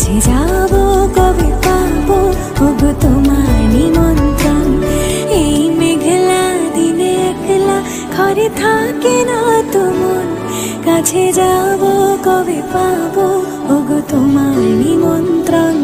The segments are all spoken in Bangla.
কাছে যাব কবে পাবো ওগো তোমার নিমন্ত্রণ। এই মেঘলা দিনে একলা ঘরে থাকে না তো মন, কাছে যাব কবে পাবো ওগো তোমার নিমন্ত্রণ।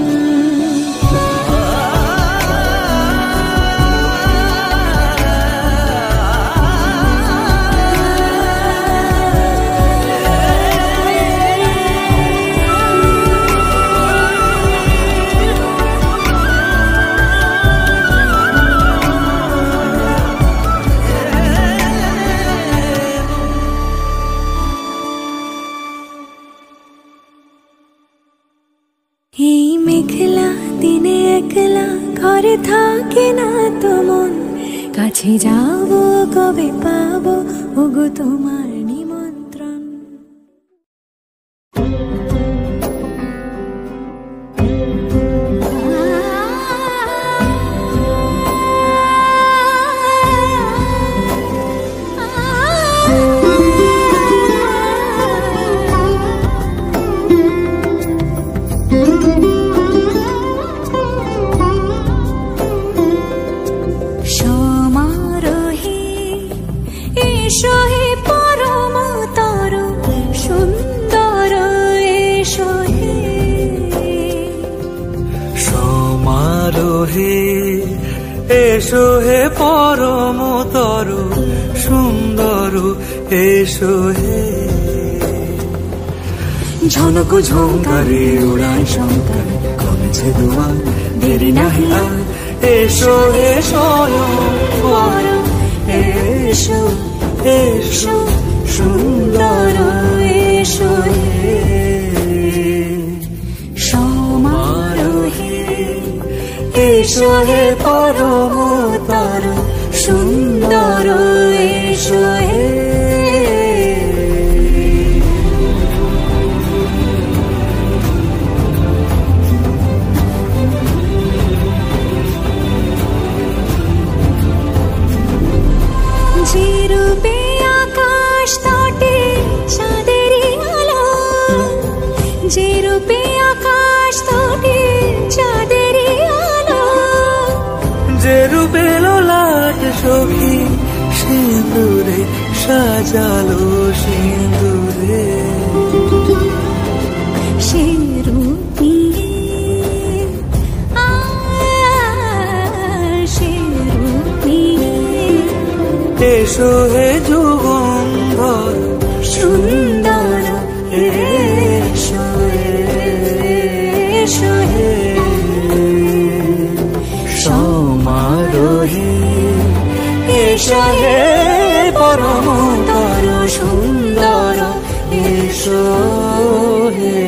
এই মেঘলা দিনে একলা ঘরে থাকে না তো মন, কাছে যাব কবে পাবো ওগো তোমার নিমন্ত্রণ। এসো হে পরম তরু সুন্দর, এসো হে ঝনক ঝঙ্কারে উড়ায় শঙ্কর, কমেছে দুয়ার দেরি নাহি আর। এসো হে স্বয়ং পরম, এসো এসো সুন্দর, এসো হে সমারোহে। এসো হে পরম তরু সুন্দর, এসো হে যে রূপে আকাশ তটে চাঁদেরই আলো, যে রূপে আকাশ তটে চাঁদেরই আলো, যে রূপে লোলাট সখী সিঁদুরে সাজালো সিঁদুরে, সে রূপী সে রূপী। এসো হে যুগন্ধর সুন্দর, এসো এসো হে সমারোহে। এসো হে পরম তরু সুন্দর, এসো হে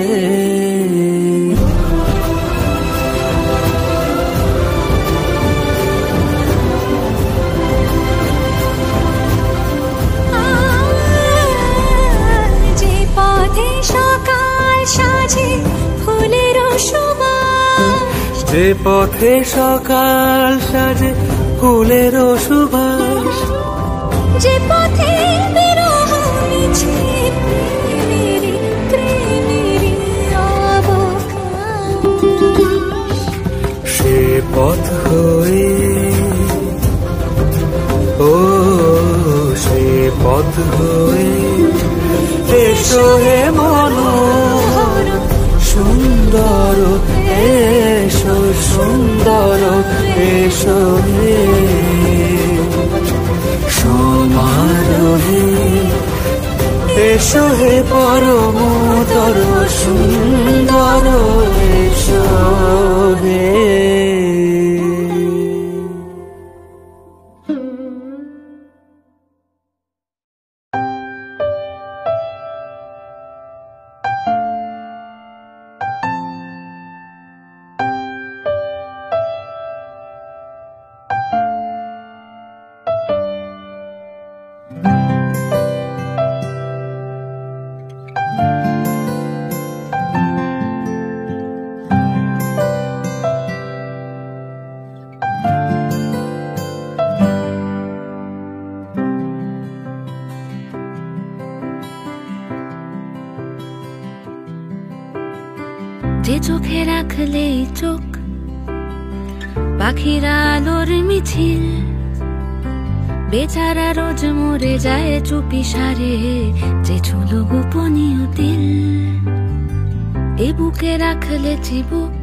সাজে ফুলের সুবাস, যে পথে সকাল সাজে ফুলের সুবাস, যে পথে বিরহ মিছে প্রেমেরই প্রেমেরই অবকাশ, সে পথ হয়ে ও সে পথ হয়ে। এসো হে মনোহর সুন্দর, এসো সুন্দর, এসো হে সমারোহে। এসো হে পরম তরু সুন্দর, এসো হে যে চোখে রাখলেই চোখ পাখিরা আলোর মিছিল, বেচারা রোজ মরে যায় চুপি সারে যে ছিল গোপনীয় দিল। এ বুকে রাখলে চিবুক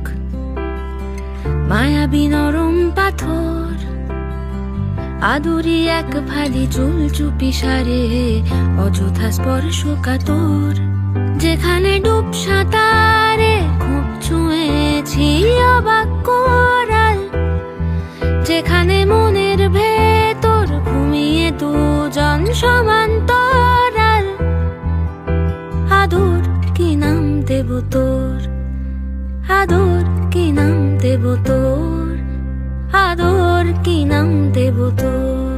মায়াবী নরম পাথর, আদুরি এক ফালি চুল চুপি সারে অযথা স্পর্শ কাতর। যেখানে ডুব সাঁতারে খুব ছুঁয়েছি অবাক কোরাল, যেখানে মনের ভেতর ঘুমিয়ে দুজন সমান্তরাল। আদর কি নাম দেব তোর, আদর কি নাম দেব তোর, আদর কি নাম দেব তোর।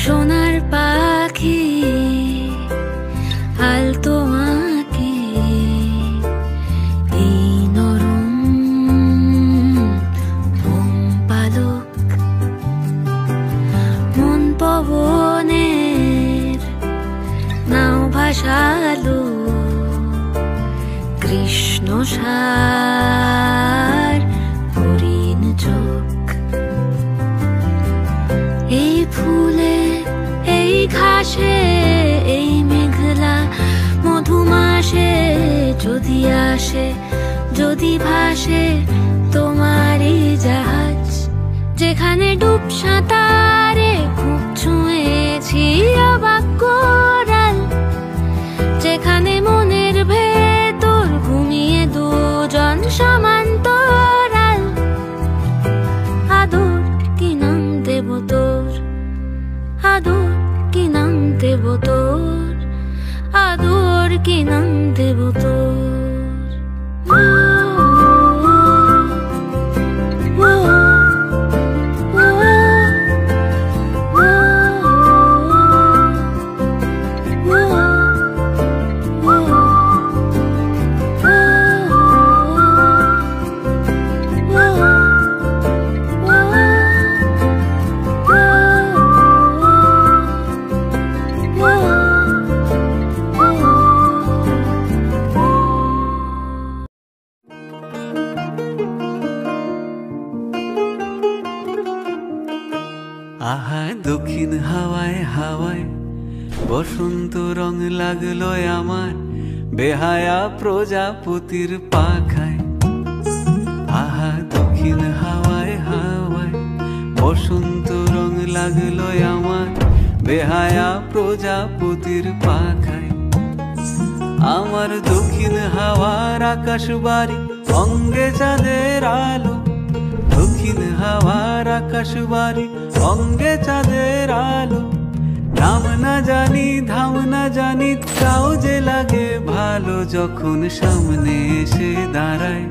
সোনার পাখি আলতো আঁকি, এই নরম মোম পালক মন পবনের নাও ভাসালো, কৃষ্ণ সার হরিণ চোখ। এই ফুলে এই ঘাসে এই মেঘলা মধুমাসে যদি আসে যদি ভাসে তোমারই জাহাজ, যেখানে ডুব সাঁতারে খুব ছুঁয়েছি অবাক কোরাল, যেখানে মনের ভেতর ঘুমিয়ে দুজন সমান্তরাল। আদর কি নাম দেব তোর, আদর কি নাম দেব তোর, আদর কি নাম দেব তোর। আহা দক্ষিণ হাওয়ায় হাওয়ায় বসন্ত রং লাগলো আমার বেহায়া প্রজাপতির পাখায়। আহা দক্ষিণ হাওয়ায় হাওয়ায় বসন্ত রং লাগলো আমার বেহায়া প্রজাপতির পাখায়। আমার দক্ষিণ হাওয়ার আকাশ বাড়ি অঙ্গে চাঁদের আলো, দক্ষিণ হাওয়ার আকাশ বাড়ি অঙ্গে চাঁদের আলো। নাম না জানি ধাম না জানি তাও যে লাগে ভালো, যখন সামনে এসে দাঁড়ায়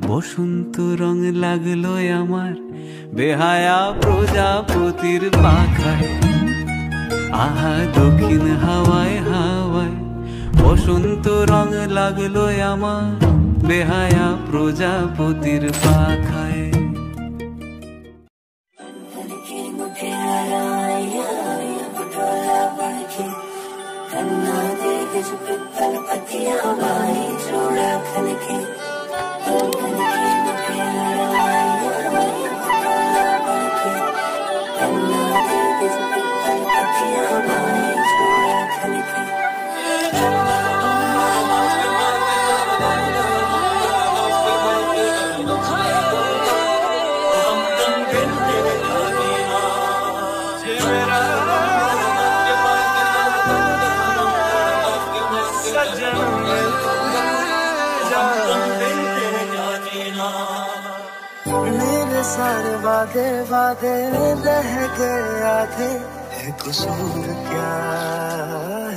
বসন্ত রং লাগলো আমার বেহায়া প্রজাপতির পাখায়। আহা দক্ষিণ হাওয়ায় হাওয়ায় বসন্ত রং লাগলো আমার বেহায়া প্রজাপতির পাখায়। मेरे सारे वादे वादे रह गए आधे, है कसूर क्या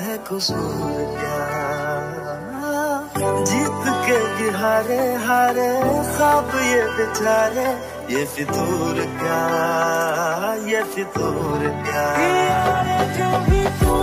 है कसूर क्या। जीत के भी हारे हारे ख्वाब ये बेचारे, ये फितूर क्या ये फितूर क्या। जो भी तू